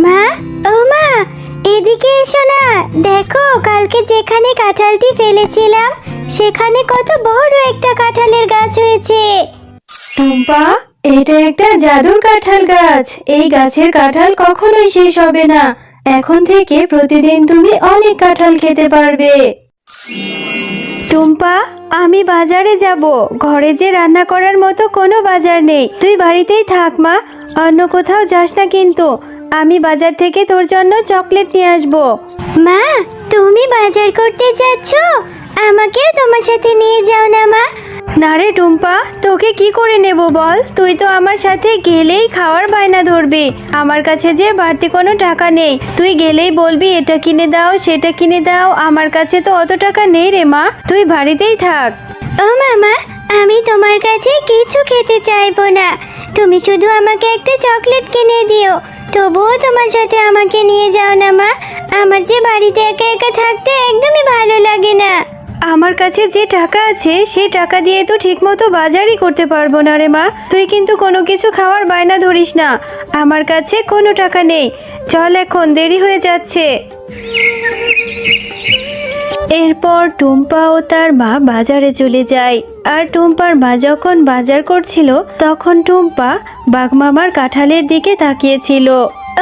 মা, ও মা, এদিকে এসো না। দেখো, কালকে যেখানে কাঁঠালটি ফেলেছিলাম সেখানে কত বড় একটা কাঁঠালের গাছ হয়েছে। টুম্পা, এটা একটা জাদুর কাঁঠাল গাছ। এই গাছের কাঁঠাল কখনোই শেষ হবে না। এখন থেকে প্রতিদিন তুমি অনেক কাঁঠাল খেতে পারবে। টুম্পা, আমি বাজারে যাব। ঘরে যে রান্না করার মতো কোনো বাজার নেই। তুই বাড়িতেই থাক মা, অন্য কোথাও যাস না কিন্তু। আমি বাজার থেকে তোর জন্য চকলেট নিয়ে আসবো। মা, তুমি বাজার করতে যাচ্ছ? আমাকেও তোমার সাথে নিয়ে যাও না মা। না রে টুম্পা, তোকে কি করে নেব বল? তুই তো আমার সাথে গেলেই খাওয়ার বায়না ধরবি। আমার কাছে যে বাড়তি কোনো টাকা নেই। তুই গেলেই বলবি এটা কিনে দাও, সেটা কিনে দাও। আমার কাছে তো অত টাকা নেই রে মা, তুই বাড়িতেই থাক। ও মামা, আমি তোমার কাছে কিছু খেতে চাইবো না। তুমি শুধু আমাকে একটা চকলেট কিনে দিও। তবুও তোমার সাথে আমাকে নিয়ে যাও না মা। আমার যে বাড়িতে একা একা থাকতে একদমই ভালো লাগে না। আমার কাছে যে টাকা আছে সেই টাকা দিয়ে তো ঠিকমতো বাজারই করতে পারবো না রে মা। তুই কিন্তু কোনো কিছু খাওয়ার বায়না ধরিস না। আমার কাছে কোনো টাকা নেই। চল, এখন দেরি হয়ে যাচ্ছে। এরপর টুম্পা ও তার মা বাজারে চলে যায়। আর টুম্পার মা যখন বাজার করছিল তখন টুম্পা বাঘমামার কাঁঠালের দিকে তাকিয়েছিল।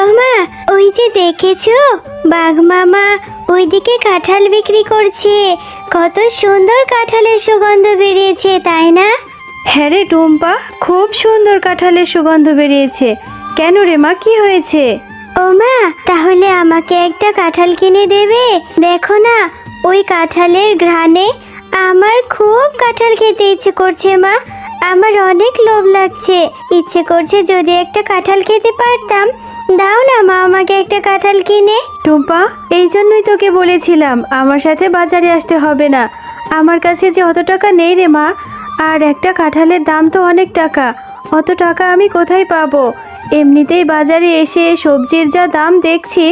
ও মা, ওই যে দেখেছো, বাঘ মামা ওইদিকে কাঁঠাল বিক্রি করছে। কত সুন্দর কাঁঠালের সুগন্ধ বেরিয়েছে, তাই না? হ্যাঁ রে টুম্পা, খুব সুন্দর কাঁঠালের সুগন্ধ বেরিয়েছে। কেন রে মা, কি হয়েছে? ও মা, তাহলে আমাকে একটা কাঁঠাল কিনে দেবে? দেখো না, ওই কাঁঠালের ঘ্রাণে আমার খুব কাঁঠাল খেতে ইচ্ছে করছে মা। আমার অনেক লোভ লাগছে, ইচ্ছে করছে যদি একটা কাঁঠাল খেতে পারতাম। দাও না মা, আমাকে একটা কাঁঠাল কিনে। টুম্পা, এই জন্যই তোকে বলেছিলাম আমার সাথে বাজারে আসতে হবে না। আমার কাছে যে অত টাকা নেই রে মা। আর একটা কাঁঠালের দাম তো অনেক টাকা। অত টাকা আমি কোথায় পাবো? এমনিতেই বাজারে এসে সবজির যা দাম দেখছি,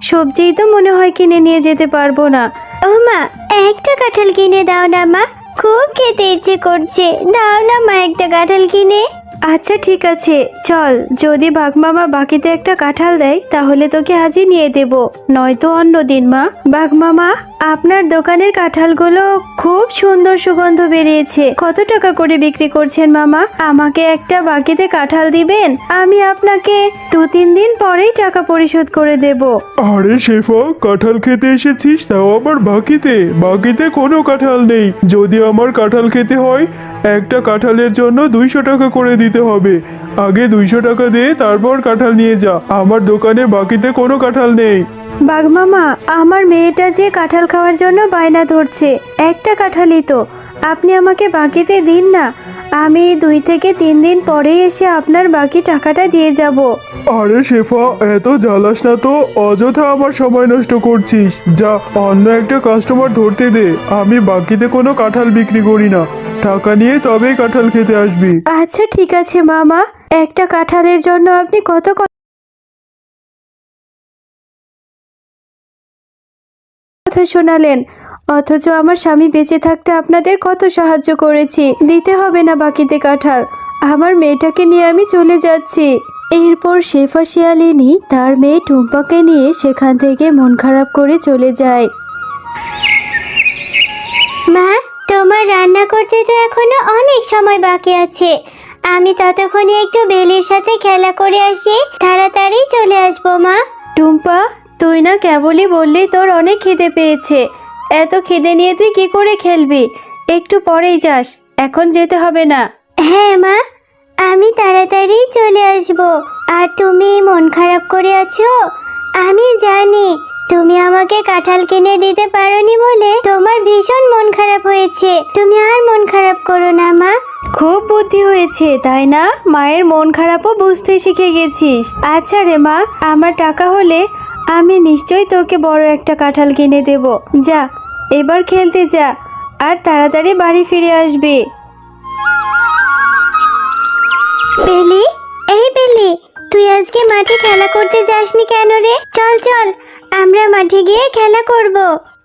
সবজিই তো মনে হয় কিনে নিয়ে যেতে পারবো না। ও মা, একটা কাঁঠাল কিনে দাও না মা, খুব খেতে ইচ্ছে করছে। দাও না মা একটা কাঁঠাল কিনে। আচ্ছা ঠিক আছে, চল। যদি বাঘমামা বাকিতে একটা কাঁঠাল দেয় তাহলে তোকে আজই নিয়ে দেব, নয়তো অন্য দিন। মা, বাঘমামা, আপনার দোকানের কাঁঠালগুলো খুব সুন্দর সুগন্ধ বেরিয়েছে। কত টাকা করে বিক্রি করছেন মামা? আমাকে একটা বাকিতে কাঁঠাল দিবেন? আমি আপনাকে 2-3 দিন পরেই টাকা পরিশোধ করে দেব। আরে শেফা, কাঁঠাল খেতে এসেছিস, তাও আবার বাকিতে? বাকিতে কোনো কাঁঠাল নেই। যদি আমার কাঁঠাল খেতে হয়, একটা কাঁঠালের জন্য 200 টাকা করে দিতে হবে। আগে 200 টাকা দিয়ে তারপর কাঁঠাল নিয়ে যা। আমার দোকানে বাকিতে কোনো কাঁঠাল নেই। বাঘমামা, আমার মেয়েটা যে কাঁঠাল খাওয়ার জন্য বায়না ধরছে। একটা কাঁঠালই তো, আপনি আমাকে বাকিতে দিন না। আমি 2 থেকে 3 দিন পরেই এসে আপনার বাকি টাকাটা দিয়ে যাব। আরে শেফা, এত জ্বালাস না তো। অযথা আমার সময় নষ্ট করছিস। যা, অন্য একটা কাস্টমার ধরতে দে। আমি বাকিতে কোনো কাঁঠাল বিক্রি করি না। টাকা নিয়ে তবেই কাঁঠাল খেতে আসবি। আচ্ছা ঠিক আছে মামা, একটা কাঁঠালের জন্য আপনি কত কথা শোনালেন, অথচ আমার স্বামী বেঁচে থাকতে আপনাদের কত সাহায্য করেছি। দিতে হবে না বাকিতে কাঁঠাল। আমার মেয়েটাকে নিয়ে আমি চলে যাচ্ছি। এরপর শেফা শিয়ালিনী তার মেয়ে টুম্পাকে নিয়ে সেখান থেকে মন খারাপ করে চলে যায়। মা, তোমার রান্না করতে তো এখনো অনেক সময় বাকি আছে। আমি ততক্ষণে একটু বেলির সাথে খেলা করে আসি, তাড়াতাড়ি চলে আসবো মা। টুম্পা, তুই না কেবলই বললি তোর অনেক খিদে পেয়েছে। এত খিদে নিয়ে তুই কি করে খেলবি? একটু পরেই যাস, এখন যেতে হবে না। হ্যাঁ মা, আমি তাড়াতাড়ি চলে আসবো। আর তুমি মন খারাপ করে আছো, আমি জানি। তুমি আমাকে কাঁঠাল কিনে দিতে পারোনি বলে তোমার ভীষণ মন খারাপ হয়েছে। তুমি আর মন খারাপ করো না মা। খুব বুদ্ধি হয়েছে তাই না? মায়ের মন খারাপও বুঝতে শিখে গেছিস। আচ্ছা রে মা, আমার টাকা হলে আমি নিশ্চয়ই তোকে বড় একটা কাঁঠাল কিনে দেব। যা, এবার খেলতে যা, আর তাড়াতাড়ি বাড়ি ফিরে আসবি। বেলি, এই বেলি, তুই আজকে মাঠে খেলা করতে যাসনি কেন রে? চল চল, আমরা মাঠে গিয়ে খেলা করব।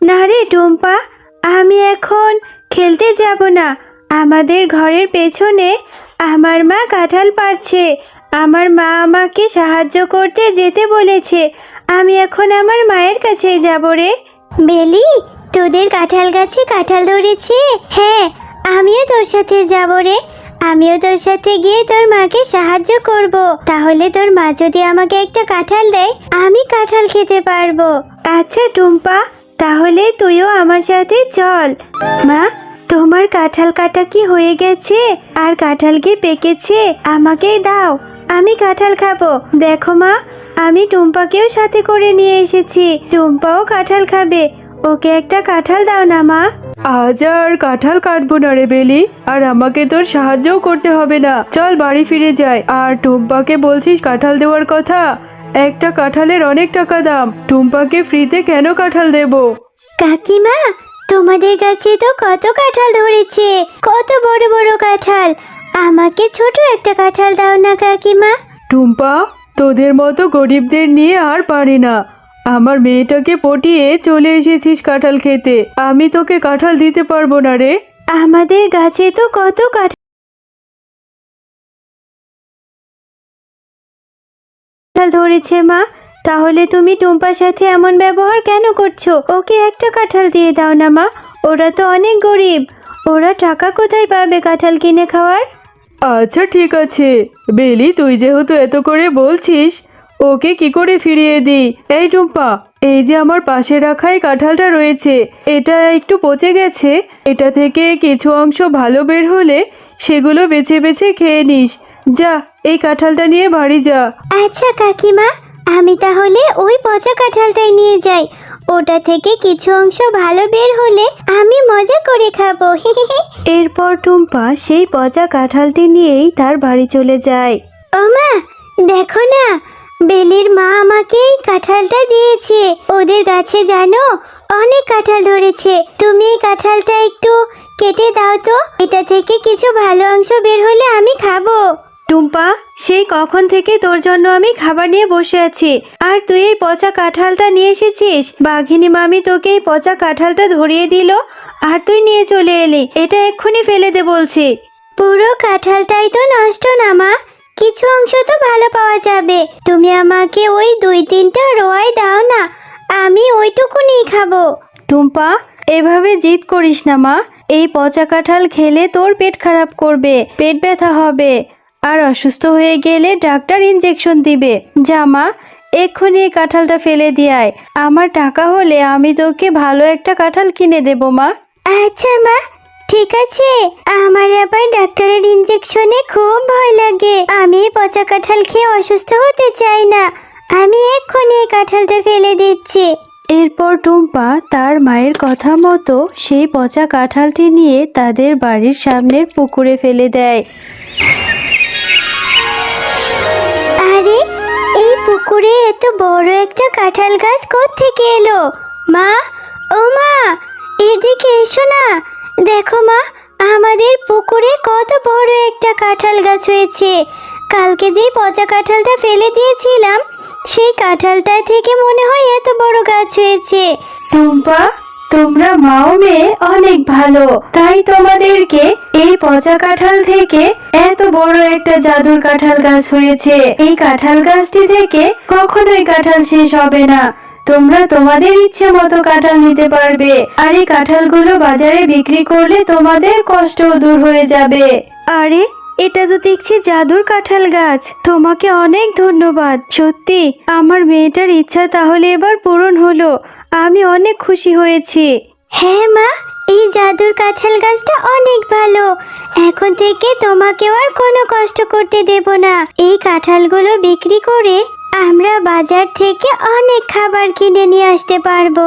না রে টুম্পা, আমি এখন খেলতে যাব না। আমাদের ঘরের পেছনে আমার মা কাঁঠাল পাড়ছে। আমার মা আমাকে সাহায্য করতে যেতে বলেছে। আমি এখন আমার মায়ের কাছেই যাব রে। বেলি, তোদের কাঁঠাল গাছে কাঁঠাল ধরেছে? হ্যাঁ, আমিও তোর সাথে যাব রে। আমিও তোর সাথে গিয়ে তোর মাকে সাহায্য করব। তাহলে তোর মা যদি আমাকে একটা কাঁঠাল দেয়, আমি কাঁঠাল খেতে পারবো। আচ্ছা টুম্পা, তাহলে তুইও আমার সাথে চল। মা, তোমার কাঁঠাল কাটা কি হয়ে গেছে? আর কাঁঠাল কি পেকেছে? আমাকেই দাও, আমি কাঁঠাল খাবো। দেখো মা, আমি টুম্পাকেও সাথে করে নিয়ে এসেছি। টুম্পাও কাঁঠাল খাবে। ওকে একটা কাঁঠাল দাও না মা। আজ আর কাঁঠাল কাটবো না রে বেলি, আর আমাকে তোর সাহায্যও করতে হবে না। চল বাড়ি ফিরে যাই। আর টুম্পাকে বলছিস কাঁঠাল দেওয়ার কথা? একটা কাঁঠালের অনেক টাকা দাম। টুম্পাকে ফ্রিতে কেন কাঁঠাল দেবো? কাকিমা, তোমাদের কাছে তো কত কাঁঠাল ধরেছে, কত বড় বড় কাঁঠাল। আমাকে ছোট একটা কাঁঠাল দাও না কাকিমা। টুম্পা, তোদের মতো গরিবদের নিয়ে আর পারি না। আমার মেয়েটাকে পটিয়ে চলে এসেছিস কাঁঠাল খেতে। আমি তোকে কাঁঠাল দিতে পারবো না রে। আমাদের গাছে তো কত কাঁঠাল ধরেছে মা। তাহলে তুমি টুম্পার সাথে এমন ব্যবহার কেন করছো? ওকে একটা কাঁঠাল দিয়ে দাও না মা। ওরা তো অনেক গরিব, ওরা টাকা কোথায় পাবে কাঁঠাল কিনে খাওয়ার? আচ্ছা ঠিক আছে বেলি, তুই যেহেতু এত করে বলছিস, ওকে কি করে ফিরিয়ে দিই? এই টুম্পা, এই যে আমার পাশে রাখা এই কাঁঠালটা রয়েছে, এটা একটু পচে গেছে। এটা থেকে কিছু অংশ ভালো বের হলে সেগুলো বেছে বেছে খেয়ে নিস। যা, এই কাঁঠালটা নিয়ে বাড়ি যা। আচ্ছা কাকিমা, আমি তাহলে ওই পচা কাঁঠালটাই নিয়ে যাই। ওটা থেকে কিছু অংশ ভালো বের হলে আমি মজা করে খাবো। এরপর টুম্পা সেই পচা কাঁঠালটি নিয়েই তার বাড়ি চলে যায়। ও মা, দেখো না, বেলির মা আমাকে এই কাঁঠালটা দিয়েছে। ওদের গাছে জানো অনেক কাঁঠাল ধরেছে। তুমি এই কাঁঠালটা একটু কেটে দাও তো, এটা থেকে কিছু ভালো অংশ বের হলে আমি খাবো। টুম্পা, সেই কখন থেকে তোর জন্য আমি খাবার নিয়ে বসে আছি, আর তুই এই পচা কাঁঠালটা নিয়ে এসেছিস? বাঘিনী মামি তোকে এই পচা কাঁঠালটা ধরিয়ে দিল, আর তুই নিয়ে চলে এলি। এটা এক্ষুনি ফেলে দে বলছি। পুরো কাঁঠালটাই তো নষ্ট না মা, কিছু অংশ তো ভালো পাওয়া যাবে। তুমি আমাকে ওই 2-3টা রোয়াই দাও না, আমি ওইটুকুনি খাবো। টুম্পা, এভাবে জিদ করিস না মা। এই পচা কাঁঠাল খেলে তোর পেট খারাপ করবে, পেট ব্যথা হবে, আর অসুস্থ হয়ে গেলে ডাক্তার ইনজেকশন দিবে। যা মা, এক্ষুনি এই কাঁঠালটা ফেলে দিয়ে আয়। আমার টাকা হলে আমি তোকে ভালো একটা কাঁঠাল কিনে দেবো মা। আচ্ছা মা, ঠিক আছে। আমার আবার ডাক্তারের ইনজেকশনে খুব ভয় লাগে। আমি এই পচা কাঁঠাল খেয়ে অসুস্থ হতে চাই না। আমি এক্ষুনি এই কাঁঠালটা ফেলে দিচ্ছি। এরপর টুম্পা তার মায়ের কথা মতো সেই পচা কাঁঠালটি নিয়ে তাদের বাড়ির সামনের পুকুরে ফেলে দেয়। আরে, এই পুকুরে এত বড় একটা কাঁঠাল গাছ কোত্থেকে এলো? মা, ও মা, এদিকে এসো না। দেখো মা, আমাদের পুকুরে কত বড় একটা কাঁঠাল গাছ হয়েছে। কালকে যেই পচা কাঁঠালটা ফেলে দিয়েছিলাম, সেই কাঁঠালটা থেকে মনে হয় এত বড় গাছ হয়েছে। টুম্পা, তোমরা মাও মেয়ে অনেক ভালো, তাই তোমাদেরকে এই পচা কাঁঠাল থেকে এত বড় একটা জাদুর কাঁঠাল গাছ হয়েছে। এই কাঁঠাল গাছটি থেকে কখনোই কাঁঠাল শেষ হবে না। তোমরা তোমাদের ইচ্ছে মতো কাঁঠাল নিতে পারবে, আর এই কাঁঠালগুলো বাজারে বিক্রি করলে তোমাদের কষ্টও দূর হয়ে যাবে। আরে, এটা তো দেখছি জাদুর কাঁঠাল গাছ। তোমাকে অনেক ধন্যবাদ। সত্যি আমার মেয়েটার ইচ্ছা তাহলে এবার পূরণ হলো। আমি অনেক খুশি হয়েছি। হ্যাঁ মা, এই জাদুর কাঁঠাল গাছটা অনেক ভালো। এখন থেকে তোমাকেও আর কোনো কষ্ট করতে দেব না। এই কাঁঠালগুলো বিক্রি করে আমরা বাজার থেকে অনেক খাবার কিনে নিয়ে আসতে পারবো।